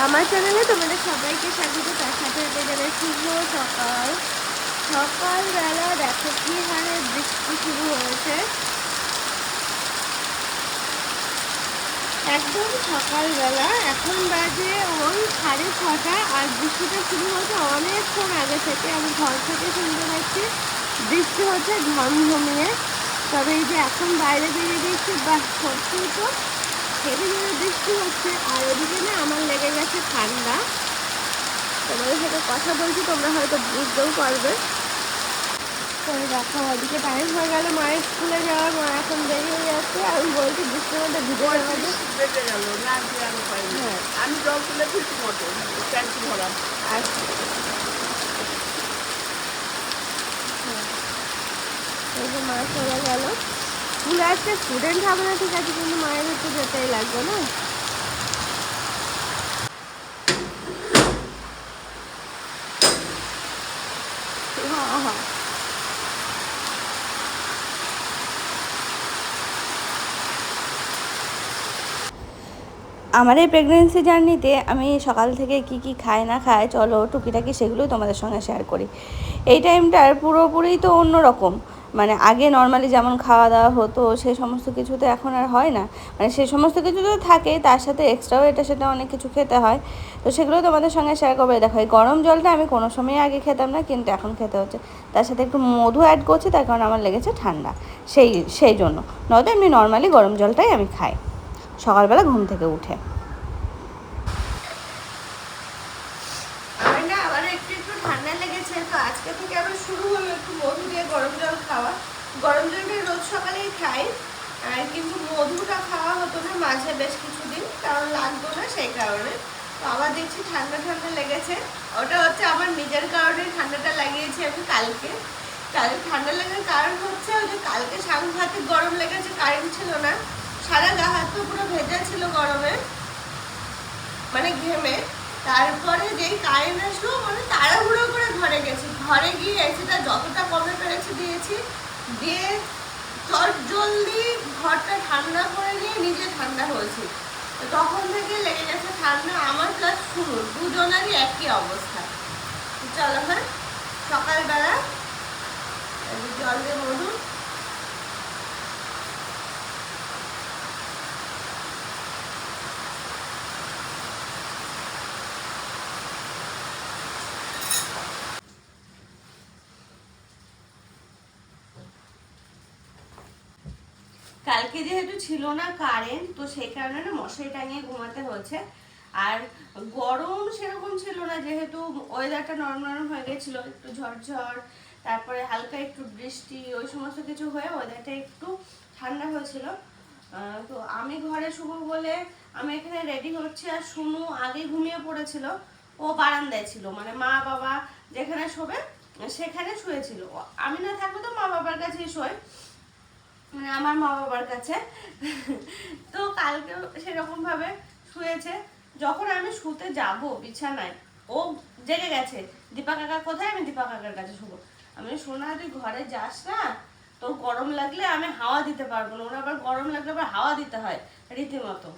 আমার চ্যানেলে তোমাদের সবাইকে স্বাগত। তার সাথে জানাই শুভ সকাল। সকালবেলা দেখো কি হারে বৃষ্টি শুরু হয়েছে, একদম সকালবেলা। এখন বাজে ওই 6:30, আর বৃষ্টিটা শুরু হচ্ছে অনেকক্ষণ আগে থেকে। আমি ঘর থেকে শুনতে পাচ্ছি বৃষ্টি হচ্ছে ঝমঝমিয়ে। তবে এই যে এখন বাইরে বেরিয়ে দিয়েছি, বা সত্যি তো হেভি জোরে বৃষ্টি হচ্ছে। আর এদিকে না আমার লেগে গেছে ঠান্ডা। তোমাদের সাথে কথা বলছি, তোমরা হয়তো বুঝতেও পারবে। তো দেখো ওদিকে টাইম হয়ে গেল মায়ের স্কুলে যাওয়ার। মা এখন দেরি হয়ে যাচ্ছে। আমি বলছি বৃষ্টির মধ্যে ভিজে যাবে। হ্যাঁ, আমি জল তুলে ফিরছি মতো ট্যাঙ্কি ভরা। আচ্ছা, হ্যাঁ, এই যে মা চলে গেল স্কুলে। আজকে স্টুডেন্ট হবে না ঠিক আছে, কিন্তু মায়ের একটু যেতেই লাগবে না। হ্যাঁ হ্যাঁ, আমার এই প্রেগনেন্সি জার্নিতে আমি সকাল থেকে কি কি খাই না খাই, চলো টুকিটাকি সেগুলোই তোমাদের সঙ্গে শেয়ার করি। এই টাইমটার পুরোপুরি তো অন্যরকম। মানে আগে নর্মালি যেমন খাওয়া দাওয়া হতো, সে সমস্ত কিছু তো এখন আর হয় না। মানে সে সমস্ত কিছু তো থাকে, তার সাথে এক্সট্রাও এটা সেটা অনেক কিছু খেতে হয়। তো সেগুলো তোমাদের সঙ্গে শেয়ার করবে। দেখো এই গরম জলটা আমি কোনো সময় আগে খেতাম না, কিন্তু এখন খেতে হচ্ছে। তার সাথে একটু মধু অ্যাড করছি, তার কারণ আমার লেগেছে ঠান্ডা, সেই জন্য। নয়তো এমনি নর্মালি গরম জলটাই আমি খাই সকালবেলা ঘুম থেকে উঠে। আমার না আবার একটু একটু ঠান্ডা লেগেছে, তো আজকে থেকে আবার শুরু হলো একটু মধু দিয়ে গরম জল খাওয়া। গরম জলটা রোজ সকালেই খাই, আর কিন্তু মধুটা খাওয়া হতো না মাঝে বেশ কিছুদিন, কারণ লাগতো না সেই কারণে। তো আবার দেখছি ঠান্ডা ঠান্ডা লেগেছে। ওটা হচ্ছে আমার নিজের কারণে ঠান্ডাটা লাগিয়েছি আমি কালকে। কালকে ঠান্ডা লাগার কারণ হচ্ছে ওই যে কালকে সাংঘাতিক গরম লেগেছে, কারেন্ট ছিল না। সারা গা হাত তো পুরো ভেজা ছিল গরমে, মানে ঘেমে। তারপরে যেই কারেন্ট আসলো, মানে তাড়াহুড়ো করে ঘরে গেছি। ঘরে গিয়ে এসিটা যতটা কমে পেরেছি দিয়েছি, দিয়ে চট জলদি ঘরটা ঠান্ডা করে নিয়ে নিজে ঠান্ডা হয়েছি। তো তখন থেকে লেগে গেছে ঠান্ডা আমার প্লাস শুরু, দুজনেরই একই অবস্থা। চলো হ্যাঁ, সকালবেলা জল দিয়ে মধু। কালকে যেহেতু ছিল না কারেন্ট, তো সেই কারণে না মশারি টাঙিয়ে ঘুমাতে হচ্ছে। আর গরম সেরকম ছিল না, যেহেতু ওয়েদারটা নরম হয়ে গেছিলো, একটু ঝড়ঝড়, তারপরে হালকা একটু বৃষ্টি, ওই সমস্ত কিছু হয়ে ওয়েদারটা একটু ঠান্ডা হয়েছিল। তো আমি ঘরে শুবো বলে আমি এখানে রেডি হচ্ছি, আর শুনু আগে ঘুমিয়ে পড়েছিল। ও বারান্দায় ছিল, মানে মা বাবা যেখানে শোবে সেখানে শুয়েছিল। আমি না থাকলে তো মা বাবার কাছেই শোয়, মানে আমার মা বাবার কাছে। তো কালকে সেরকম ভাবে শুয়েছে। যখন আমি শুতে যাব বিছানায়, ও জেগে গেছে, দীপা কাকা কোথায়, আমি দীপা কাকার কাছে শুবো। আমি শোনা তুই ঘরে যাস না, তোর গরম লাগলে আমি হাওয়া দিতে পারবো না। ওরা আবার গরম লাগলে আবার হাওয়া দিতে হয় রীতিমতো।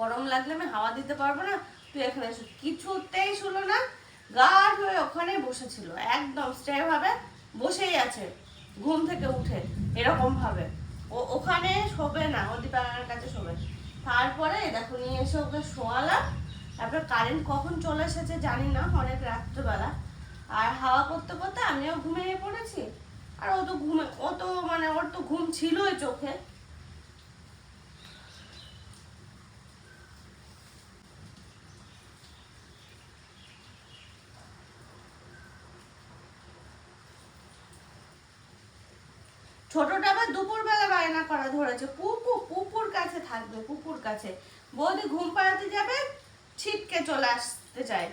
গরম লাগলে আমি হাওয়া দিতে পারবো না, তুই এখানে এসো। কিছুতেই শুলো না, গাঢ় হয়ে ওখানে বসেছিল, একদম স্টে ভাবে বসেই আছে ঘুম থেকে উঠে এরকম ভাবে। ও ওখানে শোবে না, ও দীপাকার কাছে শোবে। তারপরে দেখো নিয়ে এসে ওকে শোয়ালাম। তারপরে কারেন্ট কখন চলে এসেছে জানি না, অনেক রাত্রেবেলা। আর হাওয়া করতে করতে আমিও ঘুমিয়ে পড়েছি। আর ও তো মানে ওর তো ঘুম ছিলই চোখে। ছোটটা আবার দুপুরবেলা বায়না করা ধরেছে, পুপুর কাছে থাকবে, পুপুর কাছে। বৌদি ঘুম পাড়াতে যাবে, ছিটকে চলে আসতে চায়।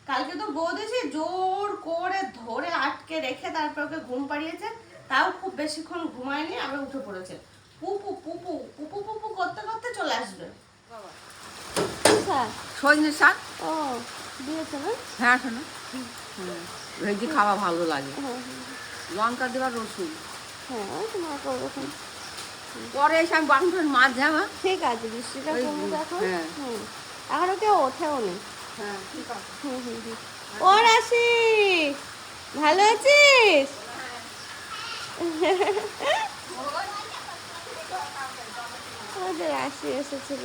কালকে তো বৌদি সে জোর করে ধরে আটকে রেখে তারপর ওকে ঘুম পাড়িয়েছে। তাও খুব বেশিক্ষণ ঘুমায়নি, আবার উঠে পড়েছে। পুপু পুপু পুপু পুপু করতে করতে চলে আসবে। সজনে শাক ও দিয়েছে না? হ্যাঁ শোনো, ভেজি খাওয়া ভালো লাগে। লঙ্কা দেওয়া রসুন হ্যাঁ, তোমার করবো। পরে এসে আমি বাসন মাছ যাবো। ঠিক আছে, বৃষ্টিটা কমুক এখন। হ্যাঁ এখন ওকে ওঠেও নি। হ্যাঁ ঠিক আছে। ও রাশি, ভালো আছিস? আমাদের রাশি এসেছিল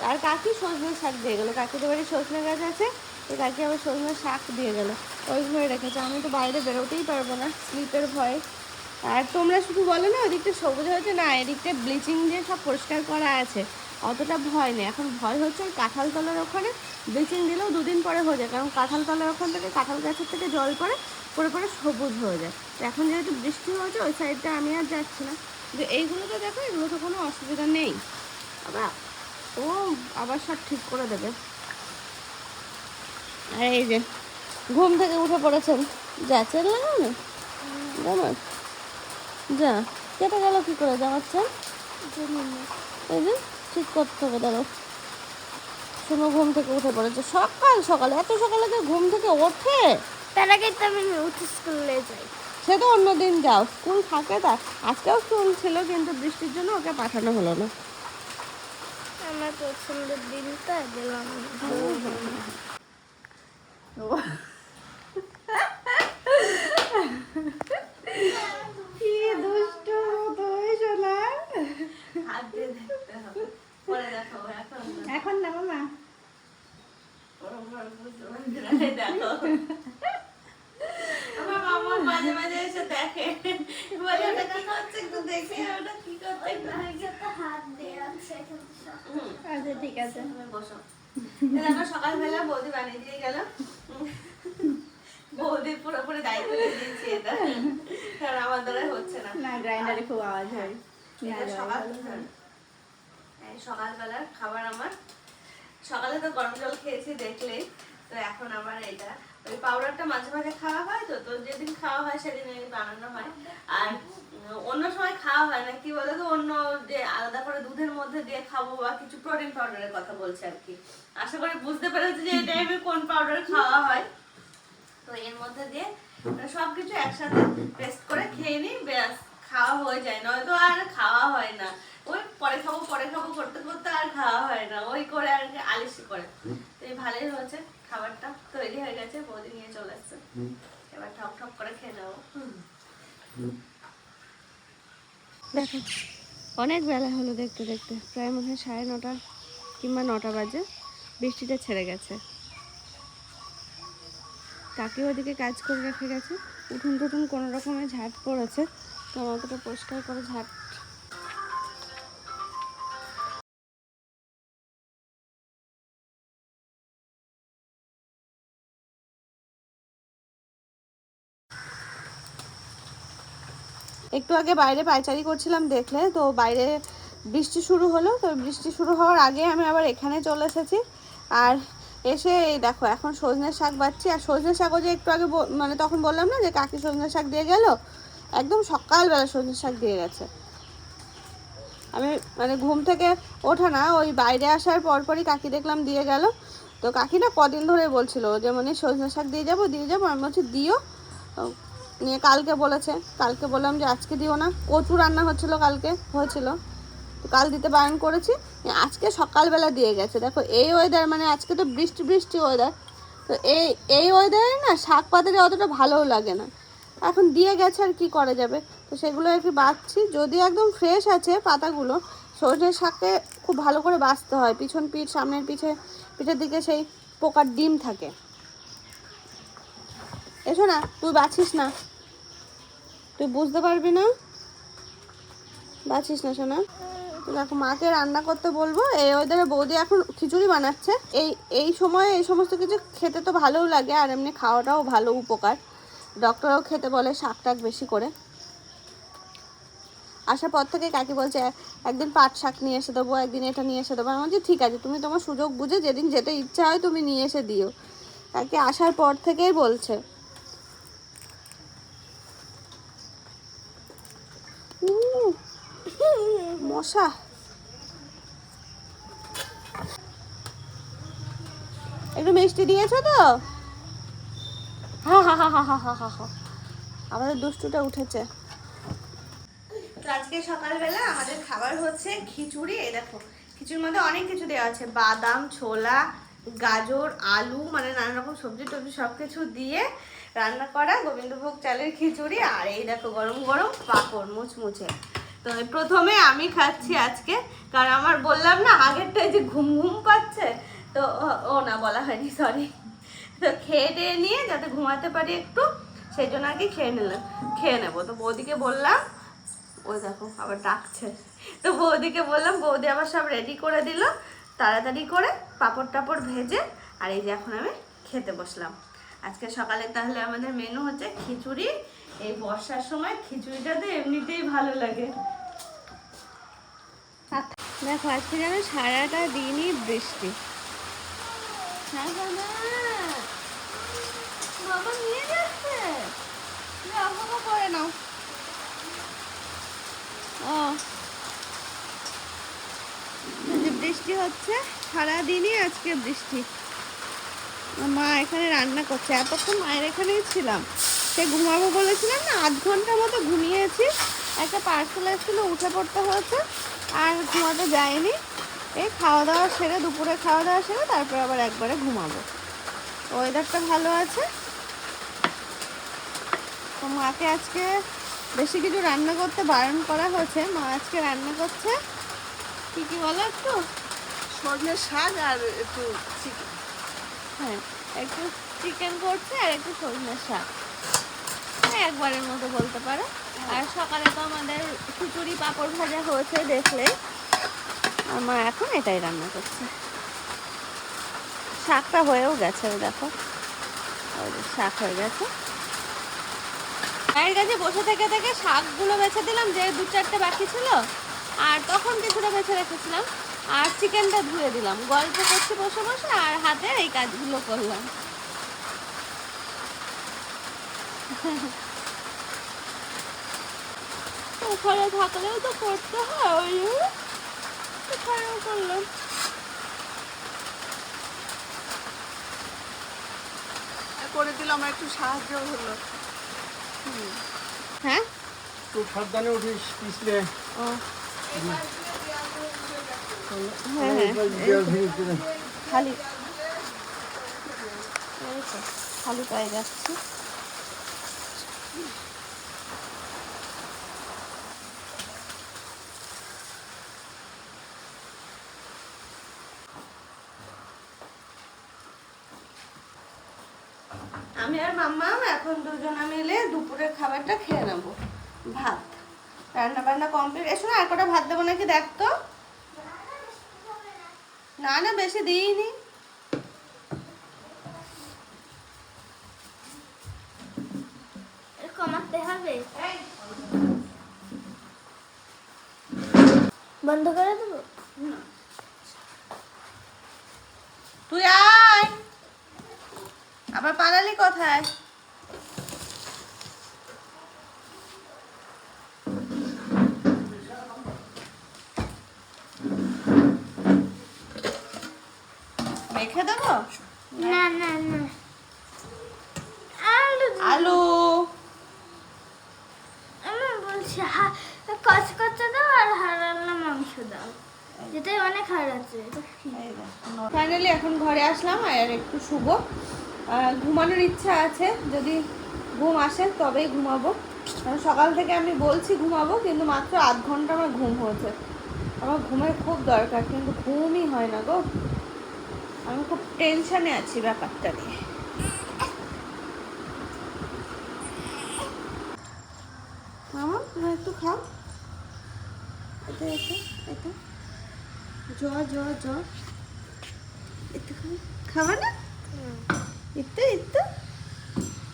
আর কাকি সজনে শাক দিয়ে গেলো। কাকিদের বাড়ি সজনে গাছ আছে, তো কাকি আবার সজনে শাক দিয়ে গেলো। ওই ঘরে রেখেছে, আমি তো বাইরে বেরোতেই পারবো না স্লিপের ভয়ে। আর তোমরা শুধু বলো না ওদিকটা সবুজ হয়েছে, না এদিকটা ব্লিচিং দিয়ে সব পরিষ্কার করা আছে, অতটা ভয় নেই। এখন ভয় হচ্ছে ওই কাঁঠাল তলার ওখানে ব্লিচিং দিলেও 2 দিন পরে হয়ে যায়, কারণ কাঁঠাল তলার ওখান থেকে কাঁঠাল গাছের থেকে জল পড়ে পরে পরে সবুজ হয়ে যায়। তো এখন যেহেতু বৃষ্টি হয়েছে ওই সাইডটা আমি আর যাচ্ছি না, কিন্তু এইগুলো তো দেখো, এগুলো তো কোনো অসুবিধা নেই। আবার ও আবার সব ঠিক করে দেবে। আর এই যে ঘুম থেকে উঠে পড়েছেন, যাচ্ছেন লাগাও না জামার, যা কেটে গেল কি করে জামাচ্ছে, এই যে ঠিক করতে হবে। ধরো শুনো ঘুম থেকে উঠে পড়েছে সকাল সকালে, এত সকালে যে ঘুম থেকে ওঠে। তার আগে তো আমি উঠে স্কুলে যাই। সে তো অন্যদিন যাও, স্কুল থাকে, তা আজকেও স্কুল ছিল কিন্তু বৃষ্টির জন্য ওকে পাঠানো হলো না। আমার পছন্দের দিনটা গেলাম। কি দুষ্টু তুই সোনা, হাত দিয়ে দেখতে হবে, পরে দেখো এখন না মামা, দেখো আমার মামা মাঝে মাঝে এসে দেখে, বলে ওটা কি করছে একটু দেখে, ওটা কি করছে হাত দিয়ে আছে। আচ্ছা ঠিক আছে বসো। দেখো সকালবেলা বৌদি বানিয়ে দিয়ে গেল, বৌদির পুরোপুরি দায়িত্ব নিয়ে দিয়েছি এটা, কারণ আমার দ্বারা হচ্ছে না। না গ্রাইন্ডারে খুব আওয়াজ হয়। এটা সকালবেলার খাবার আমার। সকালে তো গরম জল খেয়েছি দেখলেই, তো এখন আমার এটা ওই পাউডারটা মাঝে মাঝে খাওয়া হয়, তো তো যেদিন খাওয়া হয় সেদিন বানানো হয়। আর অন্য সময় খাওয়া হয় না, কি বলে তো, অন্য যে আলাদা করে দুধের মধ্যে দিয়ে খাবো বা কিছু প্রোটিন পাউডারের কথা বলছে আর কি। আশা করি বুঝতে পেরেছি যে এই টাইমে কোন পাউডার খাওয়া হয়। তো এর মধ্যে দিয়ে সবকিছু একসাথে পেস্ট করে খেয়ে নিই, ব্যাস খাওয়া হয়ে যায়, নয়তো আর খাওয়া হয় না। ওই পরে খাবো করতে করতে আর খাওয়া হয় না, ওই করে আর কি আলিশি করে। তো এই ভালোই হয়েছে, খাবারটা তৈরি হয়ে গেছে, বৌদি নিয়ে চলে এসছে, এবার ঠক ঠক করে খেয়ে নেবো। দেখো অনেক বেলা হলো দেখতে দেখতে, প্রায় মনে হয় 9:30 কিংবা 9টা বাজে, বৃষ্টিটা ছেড়ে গেছে। কাকি ওদিকে কাজ করে রেখে গেছে, উঠুন টুঠুন কোনো রকমে ঝাঁট পড়েছে, তো অতটা পরিষ্কার করে ঝাঁট একটু আগে বাইরে পায়চারি করছিলাম দেখলে, তো বাইরে বৃষ্টি শুরু হলো, তো বৃষ্টি শুরু হওয়ার আগে আমি আবার এখানে চলে এসেছি। আর এসে এই দেখো এখন সজনে শাক বাচ্ছি। আর সজনে শাকও যে একটু আগে মানে তখন বললাম না যে কাকি সজনে শাক দিয়ে গেল, একদম সকালবেলা সজনে শাক দিয়ে গেছে। আমি মানে ঘুম থেকে ওঠা না, ওই বাইরে আসার পরপরই কাকি দেখলাম দিয়ে গেল। তো কাকি না কদিন ধরে বলছিল যে মানে সজনে শাক দিয়ে যাবো, আমি বলছি দিও, নিয়ে কালকে বলেছে, কালকে বললাম যে আজকে দিও না, কচু রান্না কালকে হয়েছিল, তো কাল দিতে বারণ করেছি, আজকে সকালবেলা দিয়ে গেছে। দেখো এই ওয়েদার, মানে আজকে তো বৃষ্টি ওয়েদার, তো এই ওয়েদারে না শাক পাতাটা অতটা ভালোও লাগে না, এখন দিয়ে গেছে আর কি করা যাবে। তো সেগুলো একটু বাছছি, যদি একদম ফ্রেশ আছে পাতাগুলো, সজনে শাকে খুব ভালো করে বাছতে হয়, পিছন পিঠ সামনের পিঠের দিকে সেই পোকার ডিম থাকে। এসো না, তুই বাছিস না, তুই বুঝতে পারবি না, বাছিস না শোনা। তো দেখো মাকে রান্না করতে বলবো, এই ওয়েদারে বৌদি এখন খিচুড়ি বানাচ্ছে। এই সময়ে এই সমস্ত কিছু খেতে তো ভালোও লাগে, আর এমনি খাওয়াটাও ভালো, উপকার, ডক্টরও খেতে বলে শাক টাক বেশি করে। আসার পর থেকে কাকি বলছে একদিন পাট শাক নিয়ে এসে দেবো, একদিন এটা নিয়ে এসে দেবো। আমি বলছি ঠিক আছে, তুমি তোমার সুযোগ বুঝে যেদিন যেটা ইচ্ছা হয় তুমি নিয়ে এসে দিও। কাকি আসার পর থেকেই বলছে। মশা, একটু মিষ্টি দিয়েছো তো? হা হা হা হা হা হা হা হা, আমাদের দুষ্টুটা উঠেছে। তো আজকে সকালবেলা আমাদের খাবার হচ্ছে খিচুড়ি। এই দেখো খিচুড়ির মধ্যে অনেক কিছু দেওয়া আছে, বাদাম, ছোলা, গাজর আলু মানে নানা রকম সবজি টবজি সব কিছু দিয়ে রান্না করা গোবিন্দভোগ চালের খিচুড়ি। আর এই দেখো গরম গরম পাঁপড় মুচমুচে। তো প্রথমে আমি খাচ্ছি আজকে, কারণ আমার বললাম না আগেরটাই যে ঘুম ঘুম পাচ্ছে, তো ও না বলা হয়নি, সরি। তো খেয়ে টেয়ে নিয়ে যাতে ঘুমাতে পারি একটু, সেই জন্য আর কি খেয়ে নেবো। তো বৌদিকে বললাম, ওই দেখো আবার ডাকছে, তো বৌদিকে বললাম, বৌদি আবার সব রেডি করে দিল তাড়াতাড়ি করে পাঁপড় টাপড় ভেজে। আর এই যে এখন আমি খেতে বসলাম। আজকে সকালে তাহলে আমাদের মেনু হচ্ছে খিচুড়ি। এই বর্ষার সময় খিচুড়িটা তো এমনিতেই ভালো লাগে। দেখো আজকে যেন সারাটা দিনই বৃষ্টি। বাবা নিয়ে যাচ্ছে, অপেক্ষা করে নাও। ও বৃষ্টি হচ্ছে সারাদিনই আজকে বৃষ্টি। মা এখানে রান্না করছে, এতক্ষণ মায়ের এখানেই ছিলাম। সে ঘুমাবো বলেছিলাম না, 8 ঘন্টা মতো ঘুমিয়েছি। একটা পার্সেল এসেছিলো, উঠে পড়তে হয়েছে, আর ঘুমাতে যায়নি। এই খাওয়া দাওয়া সেরে, দুপুরে খাওয়া দাওয়া সেরে তারপর আবার একবারে ঘুমাবো। ওয়েদারটা ভালো আছে, তো মাকে আজকে বেশি কিছু রান্না করতে বারণ করা হয়েছে। মা আজকে রান্না করছে কি কি বলো একটু? সজনের শাক আর একটু চিকেন। হ্যাঁ, একটু চিকেন করছে আর একটু সজনের শাক, একবারের মতো বলতে পারো। আর সকালে তো আমাদের খিচুড়ি পাঁপড় ভাজা হয়েছে দেখলে। আর মা এখন এটাই রান্না করছে। শাকটা হয়েও গেছে, ওই দেখো, ওই যে শাক হয়ে গেছে। মায়ের কাছে বসে থেকে থেকে শাকগুলো বেছে দিলাম, যে 2-4টে বাকি ছিল, আর তখন কিছুটা বেছে রেখেছিলাম। আর চিকেনটা ধুয়ে দিলাম, গল্প করছি বসে বসে, আর হাতে এই কাজগুলো করলাম। ওখানে থাকলেও তো করতে হয়, ওই ওখানেও করলাম। করে দিলাম, একটু সাহায্য হলো। হ্যাঁ, তো সাবধানে উঠিস পিছলে। ও হ্যাঁ হ্যাঁ, খালি খালি পায়ে যাচ্ছি। আমি আর মাম্মা এখন দুজনে মিলে দুপুরের খাবারটা খেয়ে নেবো। ভাত রান্না বান্না কমপ্লিট। এসো না, আর কটা ভাত দেবো নাকি দেখ তো। না না, বেশি দিইনি। কমাতে হবে, বন্ধ করে দেবো। তুই আয়, আবার পালালি কোথায়? মেখে দেবো? না না না, আলু আলু আমি বলছি কচকচা দাও আর হারাল্লা মাংস দাও, যেটাই অনেক হার আছে। ফাইনালি এখন ঘরে আসলাম, আর একটু শুবো। ঘুমানোর ইচ্ছা আছে, যদি ঘুম আসে তবেই ঘুমাবো। কারণ সকাল থেকে আমি বলছি ঘুমাবো, কিন্তু মাত্র 8 ঘন্টা আমার ঘুম হয়েছে। আমার ঘুমের খুব দরকার, কিন্তু ঘুমই হয় না গো। আমি খুব টেনশনে আছি ব্যাপারটা নিয়ে। মামা তুমি একটু খাও, এটা এটা এটা জ্বর একটু খাবা না? একটু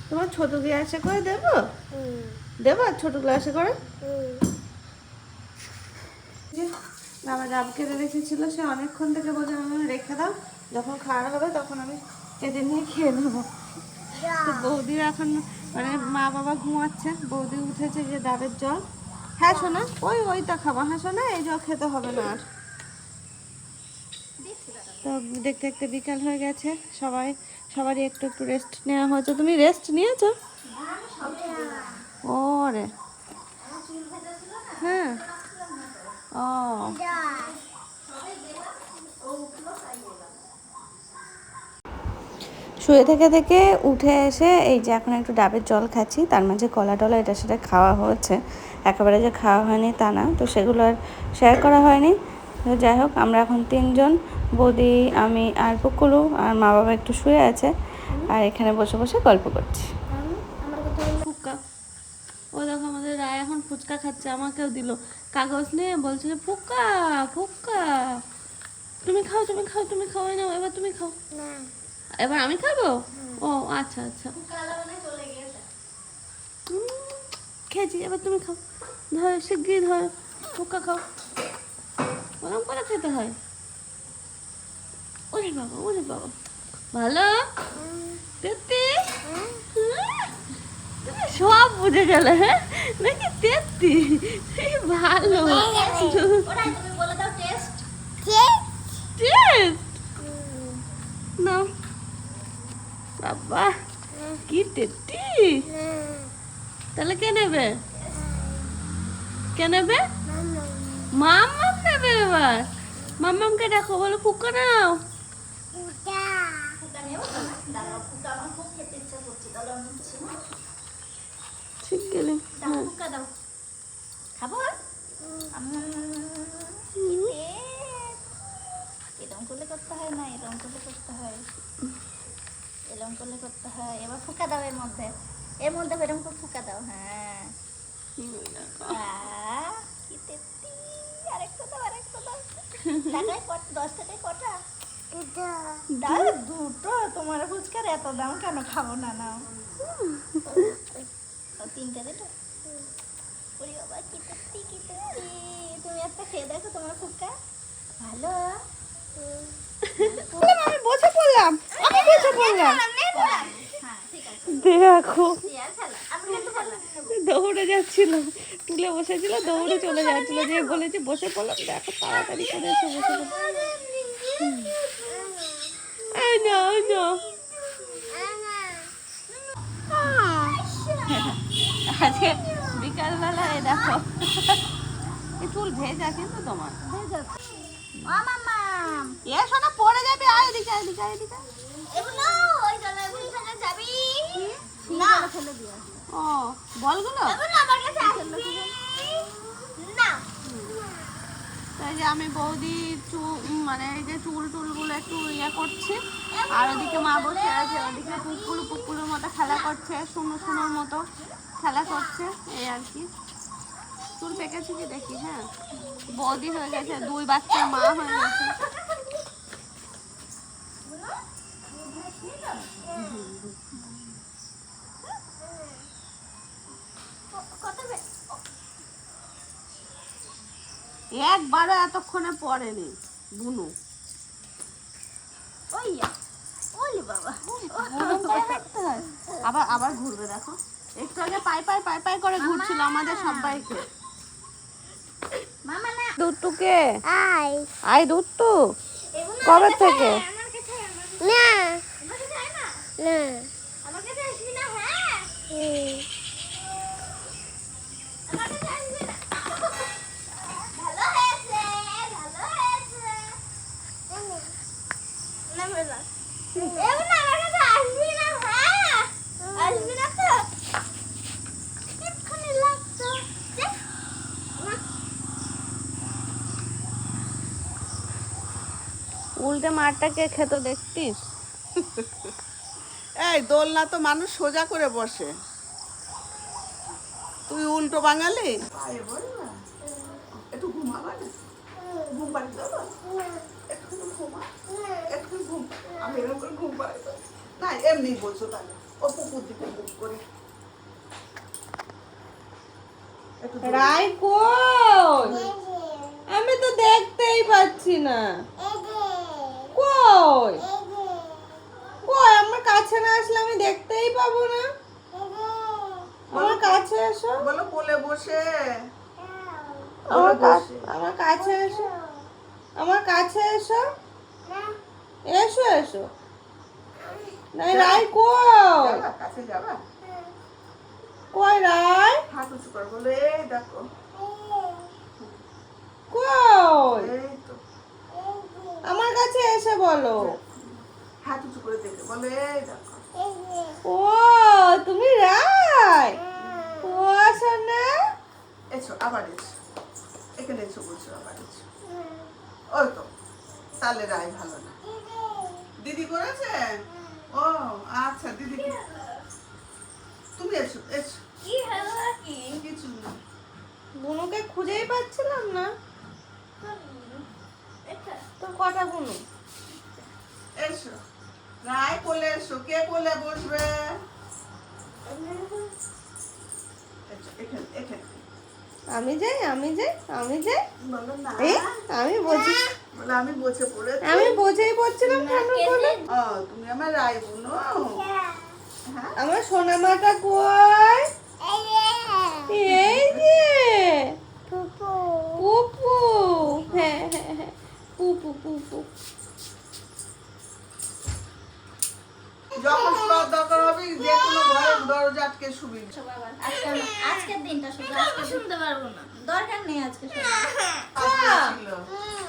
তোমার ছোট গ্লাসে করে দেবো? দেবো ছোট গ্লাসে করে। বাবা ডাব কেটে রেখেছিল, সে অনেকক্ষণ থেকে বলছে আমি রেখে দাও, যখন খাওয়া হবে তখন আমি কেটে নিয়ে খেয়ে নেবো। তো বৌদির এখন মানে মা বাবা ঘুমাচ্ছে, বৌদি উঠেছে যে ডাবের জল। হ্যাঁ শোনা, ওইটা খাবো। হ্যাঁ শোনা, এই জল খেতে হবে না আর। তো দেখতে দেখতে বিকাল হয়ে গেছে, সবারই একটু একটু রেস্ট নেওয়া হয়েছে। তুমি রেস্ট নিয়েছো? ও রে, হ্যাঁ, ও শুয়ে থেকে থেকে উঠে এসে এই যে এখন একটু ডাবের জল খাচ্ছি, তার মাঝে কলা টলা এটা সেটা খাওয়া হচ্ছে, একেবারে যে খাওয়া হয়নি তা না, তো সেগুলো আর শেয়ার করা হয়নি। তো যাই হোক, আমরা এখন 3 জন, বৌদি, আমি আর পুকুলু, আর মা বাবা একটু শুয়ে আছে, আর এখানে বসে বসে গল্প করছি। ফুচকা, ও দেখো আমাদের রায় এখন ফুচকা খাচ্ছে, আমাকেও দিল কাগজ নিয়ে, বলছে যে ফুচকা ফুচকা, তুমি খাও তুমি খাও তুমি খাও, নাও এবার তুমি খাও। এবার আমি খাবো? ও আচ্ছা আচ্ছা, খেয়েছি, এবার তুমি খাও, ধর শিগগির ধর, ফুচকা খাও, ওরকম করে খেতে হয়। ওরে বাবা ওরে বাবা, ভালো তেত্তি, তুমি সব বুঝে গেলে, হ্যাঁ নাকি তেত্তি, ভালো টেস্ট না বাবা, কি তেত্তি, তাহলে কে নেবে, কে নেবে? মাম্মাম নেবে এবার, মাম্মামকে দেখো, বলো ফুক্কা নাও। ঠিক গেলে খাবো এরকম করলে করতে হয় না, এরকম করলে করতে হয়, এরকম করলে করতে হয়। এবার ফুকা দাও, এর মধ্যে এরকম করে ফুকা দাও। হ্যাঁ কি টেস্টি, আরেকটা দাও আরেকটা দাও। টাকায় 10 টাকায় কটা দাও? দুটো। তোমার ফুচকার এত দাম কেন, খাবো না, নাও। 3টা দিতো। ওরে বাবা কি টেস্টি কি টেস্টি, তুমি একটা খেয়ে দেখো তোমার ফুচকা ভালো। আমি বসে পড়লাম, আমি বসে পড়লাম, দেখো দৌড়ে যাচ্ছিল, তুলে বসেছিল, দৌড়ে চলে যাচ্ছিল, যে বলেছে বসে পড়লাম, দেখো তাড়াতাড়ি করে এসে বসে পড়লাম। এই নাও, এই নাও। আজকে বিকালবেলা এই দেখো, এই চুল ভেজা কিন্তু তোমার, ও মাম্মাম, এ শোনা পড়ে যাবে, আয় এদিকে আয় এদিকে আয় এদিকে। এগুলো ওই জলে ফেলে যাবি না, ফেলে দিও। ও বলগুলো, এগুলো আমার কাছে আসবি না। তাই যে আমি বৌদি মানে এই যে চুল টুলগুলো একটু ইয়ে করছি, আর ওদিকে মা বসে আছে, ওদিকে পুকুরের মতো খেলা করছে, সুনোর মতো খেলা করছে, এই আর কি। চুল পেকেছে কি দেখি, হ্যাঁ বৌদি হয়ে গেছে, 2 বাচ্চার মা হয়ে গেছে। একবারও এতক্ষণে পড়েনি বুনু, ওলি বাবা, আবার আবার ঘুরবে, দেখো একটু আগে পাই করে ঘুরছিল আমাদের সবাইকে। মামা না দুটুকে আই আই দুটু কবে থেকে? আমার কাছে না, আমার কাছে আয় না, না আমার কাছে আসবি না। হ্যাঁ আমার কাছে আসবি না। ভালো হয়েছে ভালো হয়েছে। না বলা এমন আমার কাছে আসবি না। হ্যাঁ আসবি না তো, এক্ষুনি লাগতো। উল্টে মারটা কে খেতো দেখতিস? এই দোলনা তো মানুষ সোজা করে বসে, তুই উল্টো বাঙালি। একটু ঘুমাবা না, ঘুম পাড়ি দেবো, একটু ঘুমা, একটু ঘুম, আমি এরকম করে ঘুম পাড়ি দেবো না, এমনি বলছো তাহলে ও পুকুর দিকে ঘুম করি। রাই কই? আমি তো দেখতেই পাচ্ছি না, কই কই? আমার কাছে না আসলে আমি দেখতেই পাবো না, আমার কাছে এসো, বলো কোলে বসে, আমার কাছে এসো, আমার কাছে এসো, এসো এসো। নাই রাই কই? যাবা কাছে যাবা, কই রাই? হাত উঁচু কর, বলো এই দেখো, কই? এই তো আমার কাছে এসে বলো। হাত উঁচু করে দেখে বলে এই দেখো ও তুমি রায় ও সোনা এসো আবার এসো এখানে এসো বলছো আবার এসো ওই তো তাহলে রায় ভালো না দিদি করেছে ও আচ্ছা দিদি তুমি এসো এসো কি হলো কি কিছু না বুনুকে খুঁজেই পাচ্ছিলাম না এটা তোর কটা বুনু এসো রায় কোলে এসো কে কোলে বসবে এসো, এখানে এখানে আমি যাই বলো না এই আমি বুঝি বলে আমি বসে পড়েছি আমি বোঝাই পড়ছিলাম কেন বলে ও তুমি আমার রায় বোনো হ্যাঁ আমার সোনা মাটা কই এই যে পুপু হ্যাঁ হ্যাঁ হ্যাঁ পুপু পুপু যখন শোয়ার দরকার হবে যে কোনো ঘরের দরজা আটকে শুবি আজকের দিনটা শুধু আজকে শুনতে পারবো না দরকার নেই আজকে শুনতে ছিল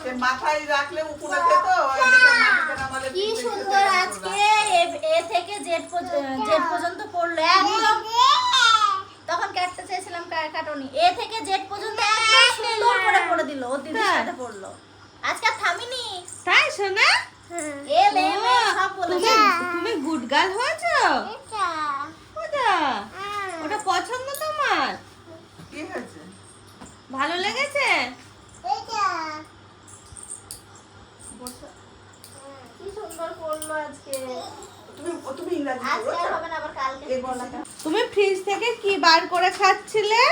সে মাথায় রাখলে উপরে খেত এদিকে মাটিতে নামালে কি পিঠে খেত, সুন্দর এরকম আজকে এ থেকে জেড পর্যন্ত পড়লো একদম তখন কাটতে চেয়েছিলাম কাটনি এ থেকে জেড পর্যন্ত একদম সুন্দর করে পড়ে দিল ও দিদির সাথে পড়লো আজকে আর থামিনি তাই সোনা এ লে মে সব বলেছে তুমি গুড গার্ল হয়েছো ওটা ওটা পছন্দ তোমার কি হয়েছে ভালো লেগেছে কি সুন্দর পড়লো আজকে তুমি ইংরাজি আজকে আর বলো হবে না আবার কালকে বলাটা তুমি ফ্রিজ থেকে কি বার করে খাচ্ছিলে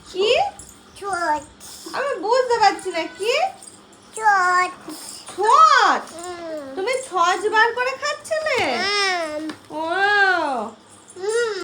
কি আমি বুঝতে পারছি না কি ছচ তুমি ছচ বার করে খাচ্ছিলে